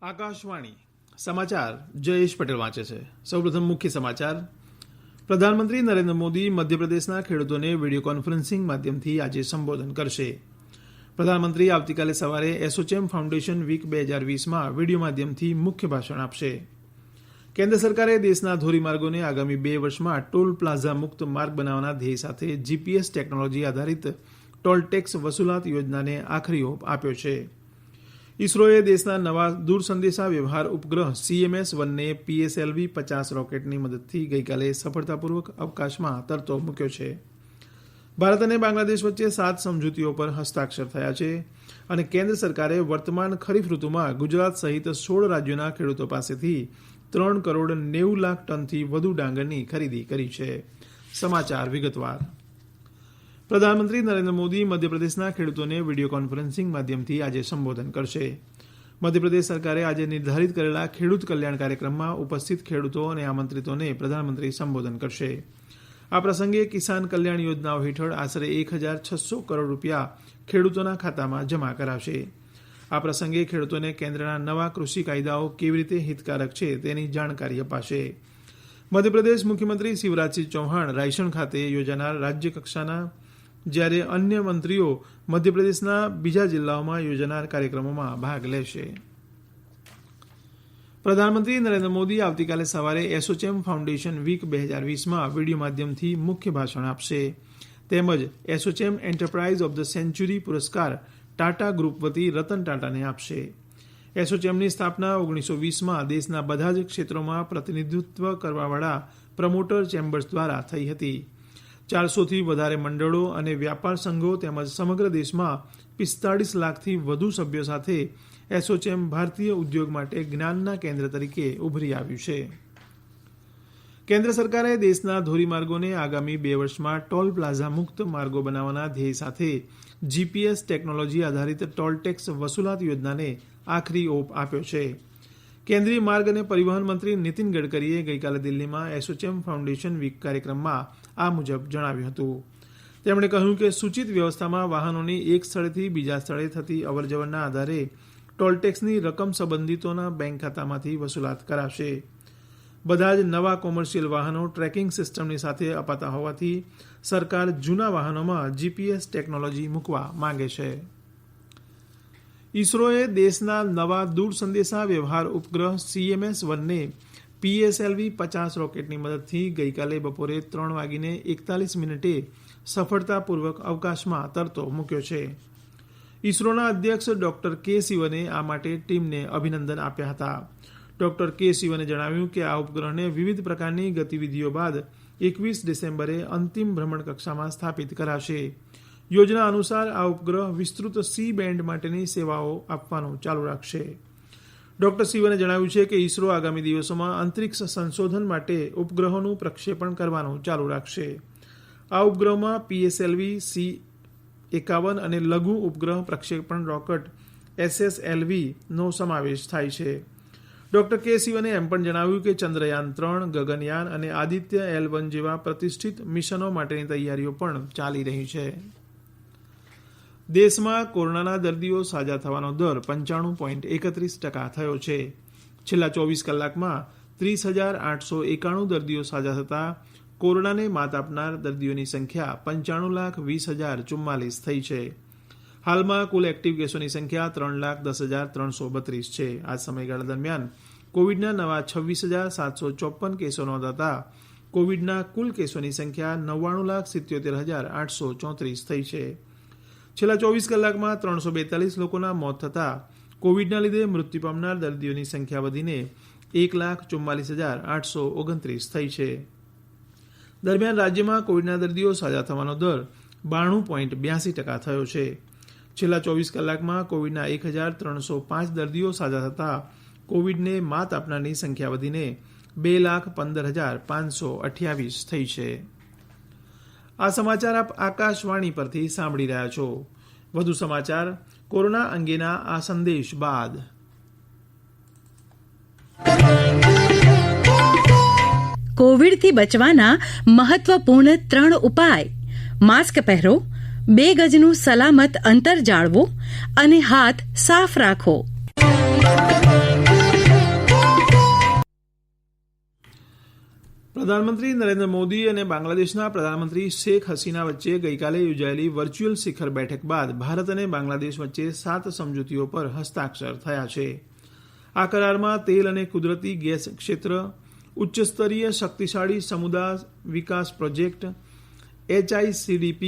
આકાશવાણી સમાચાર જયેશ પટેલ વાંચે છે. સૌપ્રથમ મુખ્ય સમાચાર. પ્રધાનમંત્રી નરેન્દ્ર મોદી મધ્યપ્રદેશના ખેડૂતોને વિડીયો કોન્ફરન્સિંગ માધ્યમથી આજે સંબોધન કરશે. પ્રધાનમંત્રી આવતીકાલે સવારે એસોચેમ ફાઉન્ડેશન વીક 2020માં વિડીયો માધ્યમથી મુખ્ય ભાષણ આપશે. કેન્દ્ર સરકારે દેશના ધોરીમાર્ગોને આગામી 2 વર્ષમાં ટોલ પ્લાઝા મુક્ત માર્ગ બનાવવાના ધ્યેય સાથે જીપીએસ ટેકનોલોજી આધારિત ટોલ ટેક્સ વસૂલાત યોજનાને આખરી ઓપ આપ્યો છે. ઇસરોએ દેશના નવા દૂરસંદેશા વ્યવહાર ઉપગ્રહ CMS-1ને PSLV-50 રોકેટની મદદથી ગઈકાલે સફળતાપૂર્વક અવકાશમાં તરતો મૂક્યો છે. ભારત અને બાંગ્લાદેશ વચ્ચે 7 સમજૂતીઓ પર હસ્તાક્ષર થયા છે અને કેન્દ્ર સરકારે વર્તમાન ખરીફ ઋતુમાં ગુજરાત સહિત 16 રાજ્યોના ખેડૂતો પાસેથી 3 કરોડ 90 લાખ ટનથી વધુ ડાંગરની ખરીદી કરી છે. સમાચાર વિગતવાર. પ્રધાનમંત્રી નરેન્દ્ર મોદી મધ્યપ્રદેશના ખેડૂતોને વિડીયો કોન્ફરન્સિંગ માધ્યમથી આજે સંબોધન કરશે. મધ્યપ્રદેશ સરકારે આજે નિર્ધારિત કરેલા ખેડૂત કલ્યાણ કાર્યક્રમમાં ઉપસ્થિત ખેડૂતો અને આમંત્રિતોને પ્રધાનમંત્રી સંબોધન કરશે. આ પ્રસંગે કિસાન કલ્યાણ યોજનાઓ હેઠળ આશરે 1,600 કરોડ રૂપિયા ખેડૂતોના ખાતામાં જમા કરાશે. આ પ્રસંગે ખેડૂતોને કેન્દ્રના નવા કૃષિ કાયદાઓ કેવી રીતે હિતકારક છે તેની જાણકારી અપાશે. મધ્યપ્રદેશ મુખ્યમંત્રી શિવરાજસિંહ ચૌહાણ રાયસણ ખાતે યોજાનાર રાજ્ય કક્ષાના જ્યારે અન્ય મંત્રીઓ મધ્યપ્રદેશના બીજા જિલ્લાઓમાં યોજાનાર કાર્યક્રમોમાં ભાગ લેશે. પ્રધાનમંત્રી નરેન્દ્ર મોદી આવતીકાલે સવારે એસોચેમ ફાઉન્ડેશન વીક 2020માં વિડીયો માધ્યમથી મુખ્ય ભાષણ આપશે. તેમજ ASSOCHAM enterprise of the century પુરસ્કાર ટાટા ગ્રુપ વતી રતન ટાટાને આપશે. એસોચેમની સ્થાપના 1920માં દેશના બધા જ ક્ષેત્રોમાં પ્રતિનિધિત્વ કરવાવાળા પ્રમોટર ચેમ્બર્સ દ્વારા થઈ હતી. 400થી વધારે મંડળો અને વ્યાપાર સંઘો તેમજ સમગ્ર દેશમાં 45 લાખથી વધુ સભ્યો સાથે એસોચેમ ભારતીય ઉદ્યોગ માટે જ્ઞાનના કેન્દ્ર તરીકે ઉભરી આવ્યું છે. કેન્દ્ર સરકારે દેશના ધોરીમાર્ગોને આગામી 2 વર્ષમાં ટોલ પ્લાઝા મુક્ત માર્ગો બનાવવાના ધ્યેય સાથે જીપીએસ ટેકનોલોજી આધારિત ટોલ ટેક્સ વસૂલાત યોજનાને આખરી ઓપ આપ્યો છે. કેન્દ્રીય માર્ગ અને પરિવહન મંત્રી નીતિન ગડકરીએ ગઈકાલે દિલ્હીમાં એસોચેમ ફાઉન્ડેશન વીક કાર્યક્રમમાં આ મુજબ જણાવ્યું હતું. તેમણે કહ્યું કે સૂચિત વ્યવસ્થામાં વાહનોની એક સ્થળેથી બીજા સ્થળે થતી અવરજવરના આધારે ટોલટેક્સની રકમ સંબંધિતોના બેંક ખાતામાંથી વસૂલાત કરાશે. બધા જ નવા કોમર્શિયલ વાહનો ટ્રેકિંગ સિસ્ટમની સાથે અપાતા હોવાથી સરકાર જૂના વાહનોમાં જીપીએસ ટેકનોલોજી મૂકવા માંગે છે. ઇસરોએ દેશના નવા દૂરસંદેશા વ્યવહાર ઉપગ્રહ CMS-1ને PSLV-50 રોકેટની મદદથી ગઈકાલે બપોરે 3:41 સફળતાપૂર્વક અવકાશમાં તરતો મૂક્યો છે. ઇસરોના અધ્યક્ષ ડોક્ટર કે સિવને આ માટે ટીમને અભિનંદન આપ્યા હતા. ડોક્ટર કે સિવને જણાવ્યું કે આ ઉપગ્રહને વિવિધ પ્રકારની ગતિવિધિઓ બાદ 21 ડિસેમ્બરે અંતિમ ભ્રમણકક્ષામાં સ્થાપિત કરાશે. યોજના અનુસાર આ ઉપગ્રહ વિસ્તૃત સી બેન્ડ માટેની સેવાઓ આપવાનું ચાલુ રાખશે. ડોક્ટર સિવને જણાવ્યું છે કે ઇસરો આગામી દિવસોમાં અંતરિક્ષ સંશોધન માટે ઉપગ્રહોનું પ્રક્ષેપણ કરવાનું ચાલુ રાખશે. આ ઉપગ્રહમાં PSLV-C51 અને લઘુ ઉપગ્રહ પ્રક્ષેપણ રોકેટ SSLV-નો સમાવેશ થાય છે. ડોક્ટર કે સિવને એમ પણ જણાવ્યું કે ચંદ્રયાન-3, ગગનયાન અને આદિત્ય L1 જેવા પ્રતિષ્ઠિત મિશનો માટેની તૈયારીઓ પણ ચાલી રહી છે. દેશમાં કોરોનાના દર્દીઓ સાજા થવાનો દર 95.31% થયો છે. છેલ્લા 24 કલાકમાં 30,891 દર્દીઓ સાજા થતાં કોરોનાને માત આપનાર દર્દીઓની સંખ્યા 95,20,044 થઈ છે. હાલમાં કુલ એક્ટિવ કેસોની સંખ્યા 3,10,332 છે. આ સમયગાળા દરમિયાન કોવિડના નવા 26,754 કેસો નોંધાતા કોવિડના કુલ કેસોની સંખ્યા 99,77,834 થઈ છે. છેલ્લા 24 કલાકમાં 342 લોકોના મોત થતાં કોવિડના લીધે મૃત્યુ પામનાર દર્દીઓની સંખ્યા વધીને 1,44,829 થઈ છે. દરમિયાન રાજ્યમાં કોવિડના દર્દીઓ સાજા થવાનો દર 92.82% થયો છે. છેલ્લા 24 કલાકમાં કોવિડના 1,305 દર્દીઓ સાજા થતાં કોવિડને માત આપનારની સંખ્યા વધીને 2,15,528 થઈ છે. આ સમાચાર આપ આકાશવાણી પરથી સાંભળી રહ્યા છો. વધુ સમાચાર કોરોના અંગેના આ સંદેશ બાદ. કોવિડથી બચવાના મહત્વપૂર્ણ 3 ઉપાય: માસ્ક પહેરો, 2 ગજનું સલામત અંતર જાળવો અને હાથ સાફ રાખો. પ્રધાનમંત્રી નરેન્દ્ર મોદી અને બાંગ્લાદેશના પ્રધાનમંત્રી શેખ હસીના વચ્ચે ગઈકાલે યોજાયેલી વર્ચ્યુઅલ શિખર બેઠક બાદ ભારત અને બાંગ્લાદેશ વચ્ચે 7 સમજૂતીઓ પર હસ્તાક્ષર થયા છે. આ કરારમાં તેલ અને કુદરતી ગેસ ક્ષેત્ર, ઉચ્ચસ્તરીય શક્તિશાળી સમુદાય વિકાસ પ્રોજેક્ટ HICDP,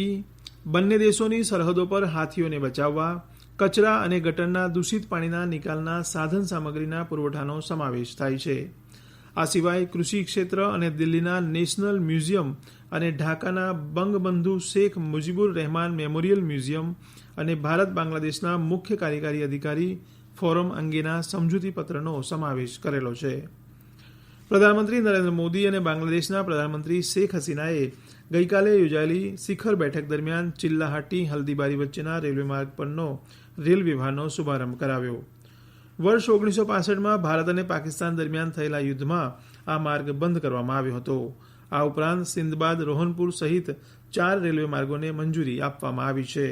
બંને દેશોની સરહદો પર હાથીઓને બચાવવા, કચરા અને ગટરના દૂષિત પાણીના નિકાલના સાધન સામગ્રીના પુરવઠાનો સમાવેશ થાય છે. આ સિવાય કૃષિ ક્ષેત્ર અને દિલ્હીના નેશનલ મ્યુઝિયમ અને ઢાકાના બંગબંધુ શેખ મુજીબુર રહેમાન મેમોરિયલ મ્યુઝિયમ અને ભારત બાંગ્લાદેશના મુખ્ય કાર્યકારી અધિકારી ફોરમ અંગેના સમજૂતી પત્રનો સમાવેશ કરેલો છે. પ્રધાનમંત્રી નરેન્દ્ર મોદી અને બાંગ્લાદેશના પ્રધાનમંત્રી શેખ હસીનાએ ગઈકાલે યોજાયેલી શિખર બેઠક દરમિયાન ચિલ્લાહાટી હલ્દીબારી વચ્ચેના રેલવે માર્ગ પરનો રેલ વ્યવહારનો શુભારંભ કરાવ્યો. વર્ષ 1965માં ભારત અને પાકિસ્તાન દરમિયાન થયેલા યુદ્ધમાં આ માર્ગ બંધ કરવામાં આવ્યો હતો. આ ઉપરાંત સિંદબાદ રોહનપુર સહિત 4 રેલવે માર્ગોને મંજૂરી આપવામાં આવી છે.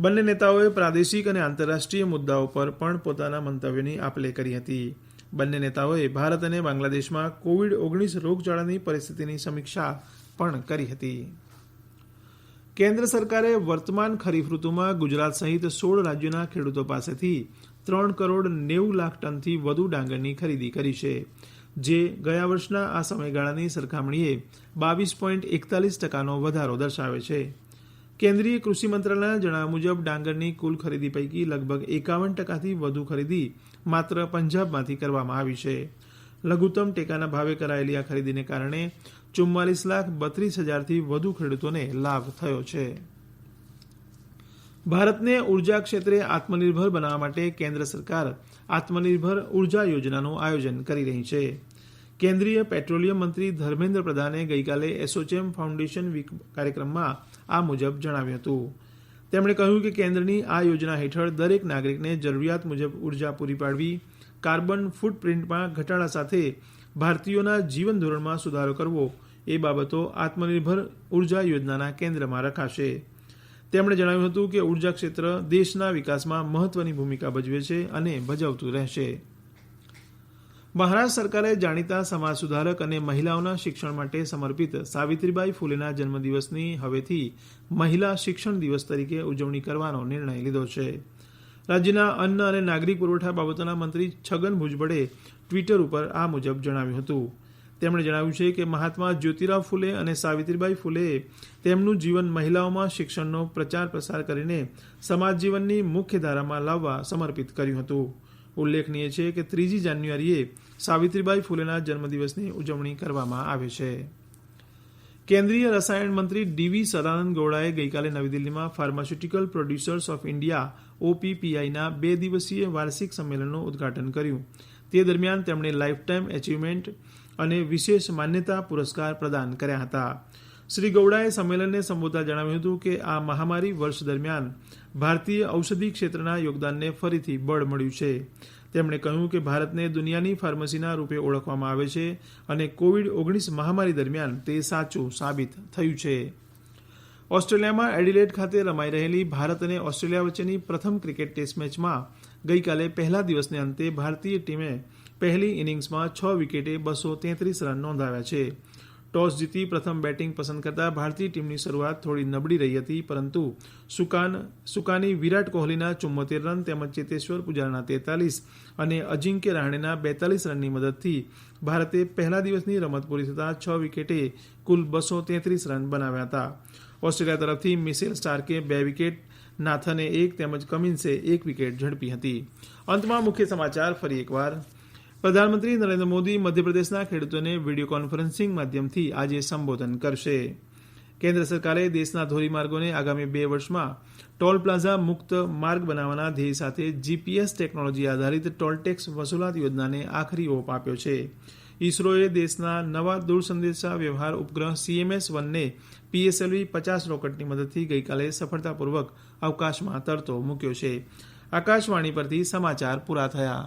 બંને નેતાઓએ પ્રાદેશિક અને આંતરરાષ્ટ્રીય મુદ્દાઓ પર પણ પોતાના મંતવ્યોની આપ-લે કરી હતી. બંને નેતાઓએ ભારત અને બાંગ્લાદેશમાં કોવિડ-19 રોગચાળાની પરિસ્થિતિની સમીક્ષા પણ કરી હતી. કેન્દ્ર સરકારે વર્તમાન ખરીફ ઋતુમાં ગુજરાત સહિત 16 રાજ્યોના ખેડૂતો પાસેથી 3 કરોડ 90 લાખ ટનથી વધુ ડાંગરની ખરીદી કરી છે, જે ગયા વર્ષના આ સમયગાળાની સરખામણીએ 22.41%નો વધારો દર્શાવે છે. કેન્દ્રીય કૃષિ મંત્રાલયના જણાવ્યા મુજબ ડાંગરની કુલ ખરીદી પૈકી લગભગ 51%થી વધુ ખરીદી માત્ર પંજાબમાંથી કરવામાં આવી છે. લઘુત્તમ ટેકાના ભાવે કરાયેલી આ ખરીદીને કારણે 44,32,000થી વધુ ખેડૂતોને લાભ થયો છે. ભારતને ઉર્જા ક્ષેત્રે આત્મનિર્ભર બનાવવા માટે કેન્દ્ર સરકાર આત્મનિર્ભર ઉર્જા યોજનાનું આયોજન કરી રહી છે. કેન્દ્રીય પેટ્રોલિયમ મંત્રી ધર્મેન્દ્ર પ્રધાને ગઈકાલે એસોચેમ ફાઉન્ડેશન વીક કાર્યક્રમમાં આ મુજબ જણાવ્યું હતું. તેમણે કહ્યું કે કેન્દ્રની આ યોજના હેઠળ દરેક નાગરિકને જરૂરિયાત મુજબ ઉર્જા પૂરી પાડવી, કાર્બન ફૂટપ્રિન્ટમાં ઘટાડા સાથે ભારતીયોના જીવન ધોરણમાં સુધારો કરવો એ બાબતો આત્મનિર્ભર ઉર્જા યોજનાના કેન્દ્રમાં રખાશે. તેમણે જણાવ્યું હતું કે ઉર્જા ક્ષેત્ર દેશના વિકાસમાં મહત્વની ભૂમિકા ભજવે છે અને ભજવતું રહેશે. મહારાષ્ટ્ર સરકારે જાણીતા સમાજ સુધારક અને મહિલાઓના શિક્ષણ માટે સમર્પિત સાવિત્રીબાઈ ફૂલેના જન્મદિવસની હવેથી મહિલા શિક્ષણ દિવસ તરીકે ઉજવણી કરવાનો નિર્ણય લીધો છે. રાજ્યના અન્ન અને નાગરિક પુરવઠા બાબતોના મંત્રી છગન ભુજબળે ટ્વિટર ઉપર આ મુજબ જણાવ્યું હતું. તેમણે જણાવ્યું છે કે મહાત્મા જ્યોતિરાવ ફૂલે અને સાવિત્રીબાઈ ફૂલેએ તેમનું જીવન મહિલાઓમાં શિક્ષણનો પ્રચાર પ્રસાર કરીને સમાજ જીવનની મુખ્ય ધારામાં લાવવા સમર્પિત કર્યું હતું. ઉલ્લેખનીય છે કે 3 જાન્યુઆરીએ સાવિત્રીબાઈ ફૂલેના જન્મદિવસની ઉજવણી કરવામાં આવે છે. કેન્દ્રીય રસાયણ મંત્રી ડીવી સદાનંદ ગૌડાએ ગઈકાલે નવી દિલ્હીમાં ફાર્માસ્યુટિકલ પ્રોડ્યુસર્સ ઓફ ઇન્ડિયા OPPIના 2 દિવસીય વાર્ષિક સંમેલનનું ઉદઘાટન કર્યું. તે દરમિયાન તેમણે લાઇફટાઇમ એચીવમેન્ટ અને વિશેષ માન્યતા પુરસ્કાર પ્રદાન કર્યા હતા. શ્રી ગૌડાએ સંમેલનને સંબોધતા જણાવ્યું હતું કે આ મહામારી વર્ષ દરમિયાન ભારતીય ઔષધિ ક્ષેત્રના યોગદાનને ફરીથી બળ મળ્યું છે. તેમણે કહ્યું કે ભારતને દુનિયાની ફાર્મસીના રૂપે ઓળખવામાં આવે છે અને કોવિડ-19 મહામારી દરમિયાન તે સાચું સાબિત થયું છે. ઓસ્ટ્રેલિયામાં એડિલેડ ખાતે રમાઈ રહેલી ભારત અને ઓસ્ટ્રેલિયા વચ્ચેની પ્રથમ ક્રિકેટ ટેસ્ટ મેચમાં ગઈકાલે પહેલા દિવસને અંતે ભારતીય ટીમે પહેલી ઇનિંગ્સમાં 6 વિકેટે 233 રન નોંધાવ્યા છે. ટોસ જીતી પ્રથમ બેટિંગ પસંદ કરતા ભારતીય ટીમની શરૂઆત થોડી નબળી રહી હતી, પરંતુ સુકાની વિરાટ કોહલીના 74 રન તેમજ ચેતેશ્વર પુજારાના 43 અને અજિંક્ય રહાણેના 42 રનની મદદથી ભારતે પહેલા દિવસની રમત પૂરી થતાં 6 વિકેટે કુલ 233 રન બનાવ્યા હતા. ઓસ્ટ્રેલિયા તરફથી મિશેલ સ્ટાર્કે 2 વિકેટ, નાથને 1 તેમજ કમિન્સે 1 વિકેટ ઝડપી હતી. અંતમાં મુખ્ય સમાચાર ફરી એકવાર. પ્રધાનમંત્રી નરેન્દ્ર મોદી મધ્યપ્રદેશના ખેડૂતોને વિડીયો કોન્ફરન્સિંગ માધ્યમથી આજે સંબોધન કરશે. કેન્દ્ર સરકારે દેશના ધોરીમાર્ગોને આગામી 2 વર્ષમાં ટોલ પ્લાઝા મુક્ત માર્ગ બનાવવાના ધ્યેય સાથે GPS ટેકનોલોજી આધારિત ટોલટેક્સ વસૂલાત યોજનાને આખરી ઓપ આપ્યો છે. ઇસરોએ દેશના નવા દૂરસંદેશા વ્યવહાર ઉપગ્રહ CMS-1ને PSLV 50 રોકેટની મદદથી ગઈકાલે સફળતાપૂર્વક અવકાશમાં તરતો મૂક્યો છે. આકાશવાણી પરથી સમાચાર પૂરા થયા.